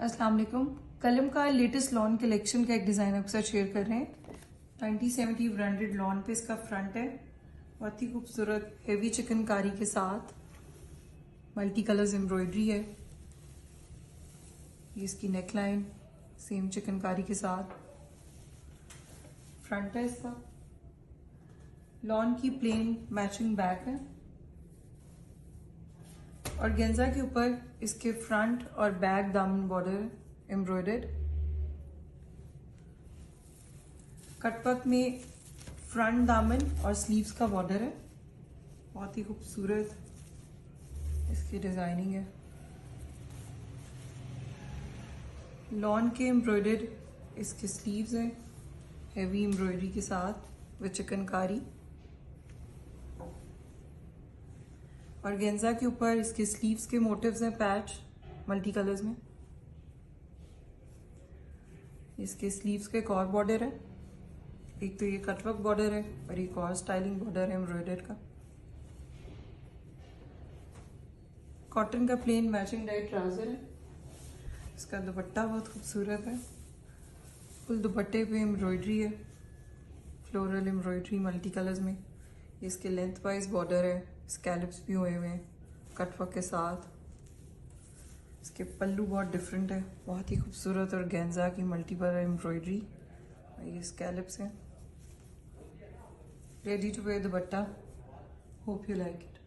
अस्सलाम वालेकुम। कलम का लेटेस्ट लॉन कलेक्शन का एक डिज़ाइन आपके साथ शेयर कर रहे हैं। 1970 ब्रांडेड लॉन पे इसका फ्रंट है, बहुत ही खूबसूरत हेवी चिकनकारी के साथ मल्टी कलर्स एम्ब्रॉयडरी है। ये इसकी नेक लाइन सेम चिकनकारी के साथ फ्रंट है। इसका लॉन की प्लेन मैचिंग बैक है और गेंजा के ऊपर इसके फ्रंट और बैक दामन बॉर्डर एम्ब्रॉयडर्ड। कटवर्क में फ्रंट दामन और स्लीव्स का बॉर्डर है, बहुत ही खूबसूरत इसकी डिजाइनिंग है। लॉन के एम्ब्रॉयडर्ड इसके स्लीव्स हैं हेवी एम्ब्रॉयडरी के साथ विद चिकनकारी, और गेंजा के ऊपर इसके स्लीव्स के मोटिव्स हैं पैच मल्टी कलर्स में। इसके स्लीव्स के एक और बॉर्डर है, एक तो ये कटवर्क बॉर्डर है और एक और स्टाइलिंग बॉर्डर है एम्ब्रॉयडर का। कॉटन का प्लेन मैचिंग डाइट ट्राउजर है। इसका दुपट्टा बहुत खूबसूरत है, फुल दुपट्टे पे एम्ब्रॉयडरी है, फ्लोरल एम्ब्रॉयडरी मल्टी कलर्स में। इसके लेंथ वाइज बॉर्डर है, स्कैलप्स भी हुए हुए हैं कटवर्क के साथ। इसके पल्लू बहुत डिफरेंट है, बहुत ही खूबसूरत और गेंजा की मल्टीपल एम्ब्रॉयडरी। ये स्कैलप्स हैं। Ready to wear dupatta. Hope you like it.